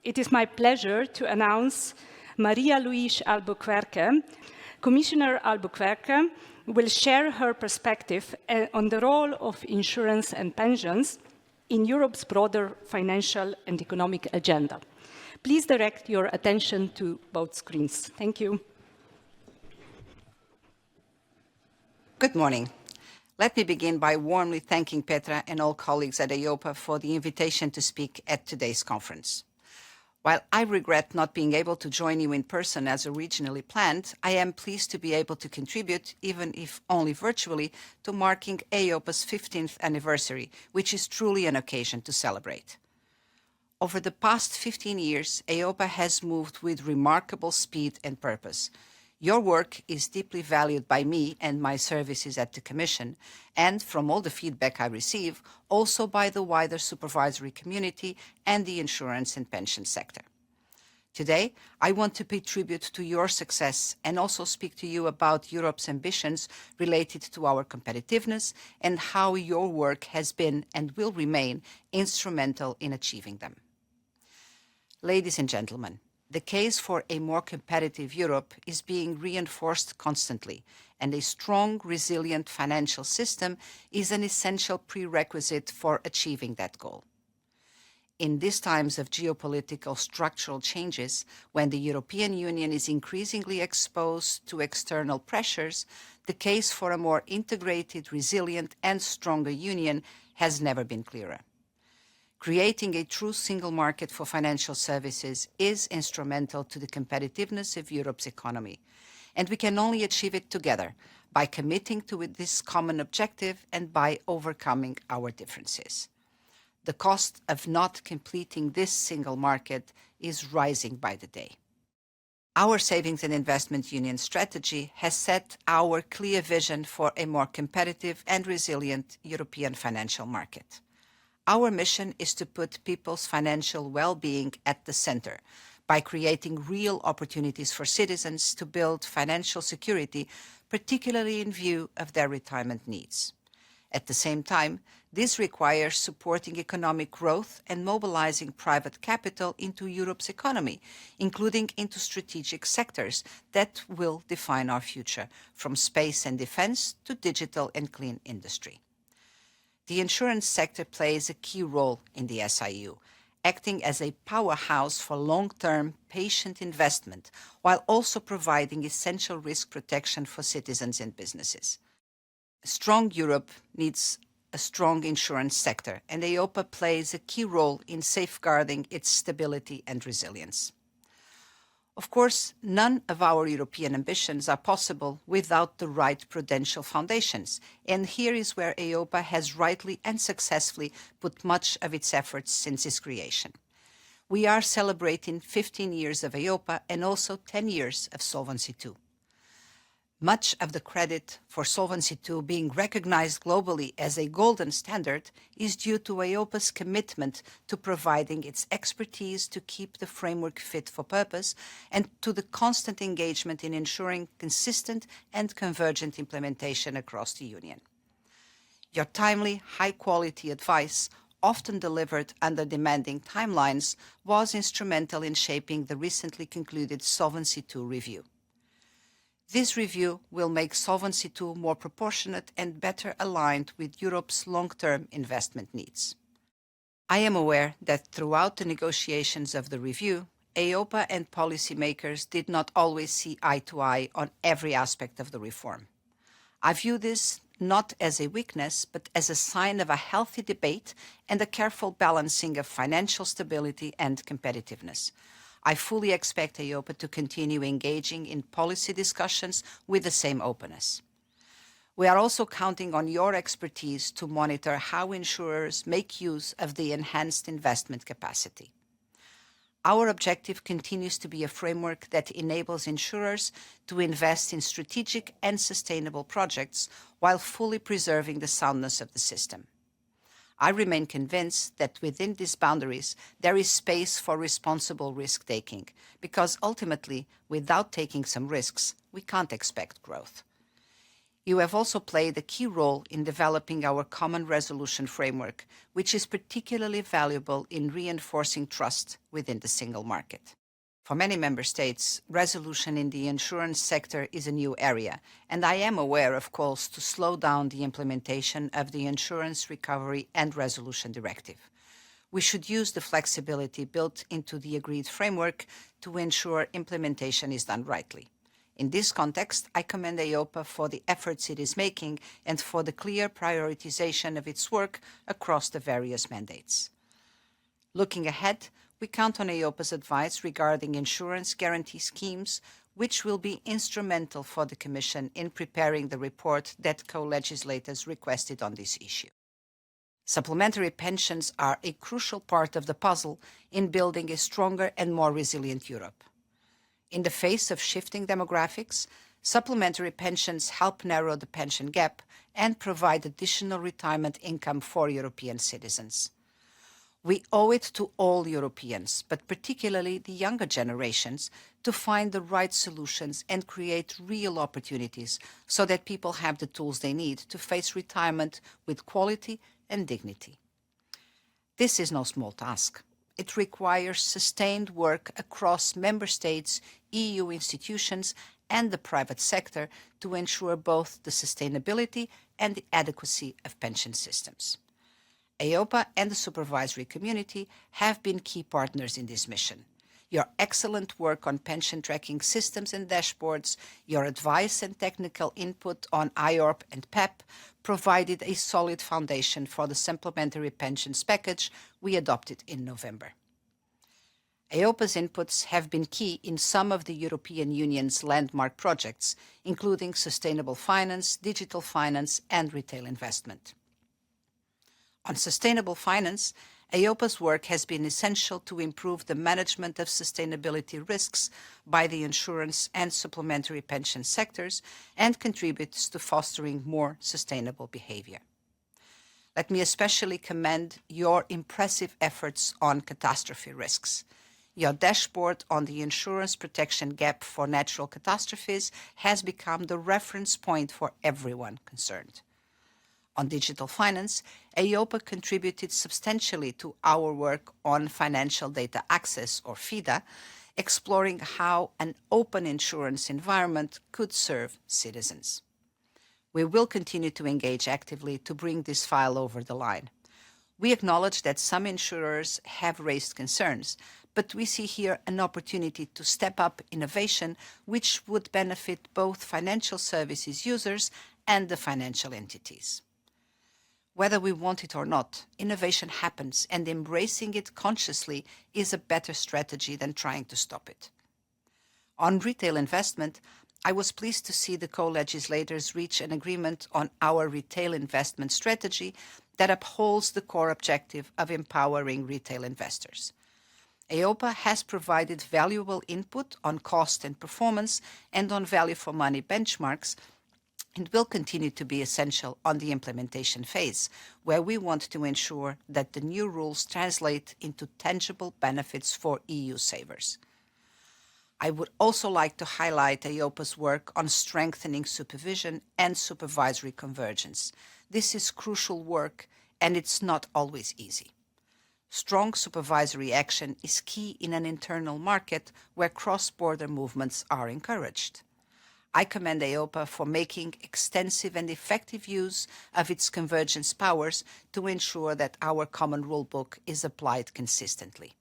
it is my pleasure to announce Maria Luís Albuquerque. Commissioner Albuquerque will share her perspective on the role of insurance and pensions in Europe's broader financial and economic agenda. Please direct your attention to both screens. Thank you. Good morning. Let me begin by warmly thanking Petra and all colleagues at EIOPA for the invitation to speak at today's conference. While I regret not being able to join you in person as originally planned, I am pleased to be able to contribute, even if only virtually, to marking EIOPA's 15th anniversary, which is truly an occasion to celebrate. Over the past 15 years, EIOPA has moved with remarkable speed and purpose. Your work is deeply valued by me and my services at the Commission, and from all the feedback I receive, also by the wider supervisory community and the insurance and pension sector. Today, I want to pay tribute to your success and also speak to you about Europe's ambitions related to our competitiveness and how your work has been and will remain instrumental in achieving them. Ladies and gentlemen, the case for a more competitive Europe is being reinforced constantly, and a strong, resilient financial system is an essential prerequisite for achieving that goal. In these times of geopolitical structural changes, when the European Union is increasingly exposed to external pressures, the case for a more integrated, resilient, and stronger union has never been clearer. Creating a true single market for financial services is instrumental to the competitiveness of Europe's economy, and we can only achieve it together by committing to this common objective and by overcoming our differences. The cost of not completing this single market is rising by the day. Our Savings and Investment Union strategy has set our clear vision for a more competitive and resilient European financial market. Our mission is to put people's financial well-being at the center by creating real opportunities for citizens to build financial security, particularly in view of their retirement needs. At the same time, this requires supporting economic growth and mobilizing private capital into Europe's economy, including into strategic sectors that will define our future, from space and defense to digital and clean industry. The insurance sector plays a key role in the SIU, acting as a powerhouse for long-term, patient investment, while also providing essential risk protection for citizens and businesses. A strong Europe needs a strong insurance sector, and EIOPA plays a key role in safeguarding its stability and resilience. Of course, none of our European ambitions are possible without the right prudential foundations, and here is where EIOPA has rightly and successfully put much of its efforts since its creation. We are celebrating 15 years of EIOPA and also 10 years of Solvency II. Much of the credit for Solvency II being recognized globally as a golden standard is due to EIOPA's commitment to providing its expertise to keep the framework fit for purpose and to the constant engagement in ensuring consistent and convergent implementation across the Union. Your timely, high-quality advice, often delivered under demanding timelines, was instrumental in shaping the recently concluded Solvency II review. This review will make Solvency II more proportionate and better aligned with Europe's long-term investment needs. I am aware that throughout the negotiations of the review, EIOPA and policymakers did not always see eye to eye on every aspect of the reform. I view this not as a weakness, but as a sign of a healthy debate and a careful balancing of financial stability and competitiveness. I fully expect EIOPA to continue engaging in policy discussions with the same openness. We are also counting on your expertise to monitor how insurers make use of the enhanced investment capacity. Our objective continues to be a framework that enables insurers to invest in strategic and sustainable projects while fully preserving the soundness of the system. I remain convinced that within these boundaries, there is space for responsible risk-taking, because ultimately, without taking some risks, we can't expect growth. You have also played a key role in developing our common resolution framework, which is particularly valuable in reinforcing trust within the single market. For many member states, resolution in the insurance sector is a new area, and I am aware of calls to slow down the implementation of the Insurance Recovery and Resolution Directive. We should use the flexibility built into the agreed framework to ensure implementation is done rightly. In this context, I commend EIOPA for the efforts it is making and for the clear prioritization of its work across the various mandates. Looking ahead, we count on EIOPA's advice regarding insurance guarantee schemes, which will be instrumental for the Commission in preparing the report that co-legislators requested on this issue. Supplementary pensions are a crucial part of the puzzle in building a stronger and more resilient Europe. In the face of shifting demographics, supplementary pensions help narrow the pension gap and provide additional retirement income for European citizens. We owe it to all Europeans, but particularly the younger generations, to find the right solutions and create real opportunities so that people have the tools they need to face retirement with quality and dignity. This is no small task. It requires sustained work across member states, EU institutions, and the private sector to ensure both the sustainability and the adequacy of pension systems. EIOPA and the supervisory community have been key partners in this mission. Your excellent work on pension tracking systems and dashboards, your advice and technical input on EIOPA and PEP provided a solid foundation for the supplementary pensions package we adopted in November. EIOPA's inputs have been key in some of the European Union's landmark projects, including sustainable finance, digital finance, and retail investment. On sustainable finance, EIOPA's work has been essential to improve the management of sustainability risks by the insurance and supplementary pension sectors and contributes to fostering more sustainable behavior. Let me especially commend your impressive efforts on catastrophe risks. Your dashboard on the insurance protection gap for natural catastrophes has become the reference point for everyone concerned. On digital finance, EIOPA contributed substantially to our work on financial data access, or FIDA, exploring how an open insurance environment could serve citizens. We will continue to engage actively to bring this file over the line. We acknowledge that some insurers have raised concerns, but we see here an opportunity to step up innovation which would benefit both financial services users and the financial entities. Whether we want it or not, innovation happens, and embracing it consciously is a better strategy than trying to stop it. On retail investment, I was pleased to see the co-legislators reach an agreement on our retail investment strategy that upholds the core objective of empowering retail investors. EIOPA has provided valuable input on cost and performance and on value for money benchmarks, and will continue to be essential on the implementation phase, where we want to ensure that the new rules translate into tangible benefits for EU savers. I would also like to highlight EIOPA's work on strengthening supervision and supervisory convergence. This is crucial work, and it's not always easy. Strong supervisory action is key in an internal market where cross-border movements are encouraged. I commend EIOPA for making extensive and effective use of its convergence powers to ensure that our common rulebook is applied consistently.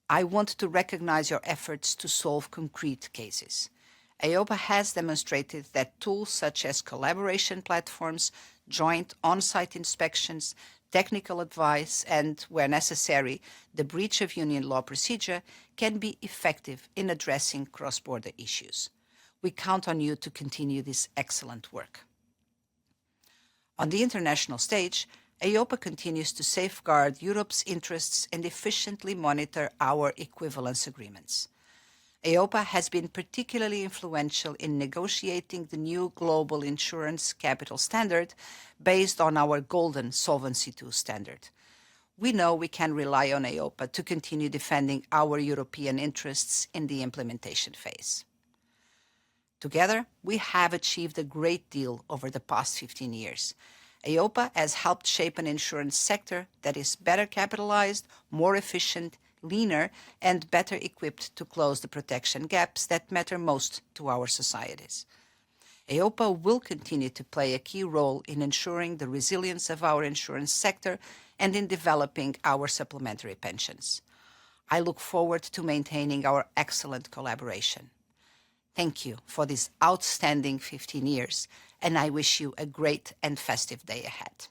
I want to recognize your efforts to solve concrete cases. EIOPA has demonstrated that tools such as collaboration platforms, joint on-site inspections, technical advice, and, where necessary, the breach of union law procedure can be effective in addressing cross-border issues. We count on you to continue this excellent work. On the international stage, EIOPA continues to safeguard Europe's interests and efficiently monitor our equivalence agreements. EIOPA has been particularly influential in negotiating the new global insurance capital standard based on our golden Solvency II standard. We know we can rely on EIOPA to continue defending our European interests in the implementation phase. Together, we have achieved a great deal over the past 15 years. EIOPA has helped shape an insurance sector that is better capitalized, more efficient, leaner, and better equipped to close the protection gaps that matter most to our societies. EIOPA will continue to play a key role in ensuring the resilience of our insurance sector and in developing our supplementary pensions. I look forward to maintaining our excellent collaboration. Thank you for this outstanding 15 years, and I wish you a great and festive day ahead.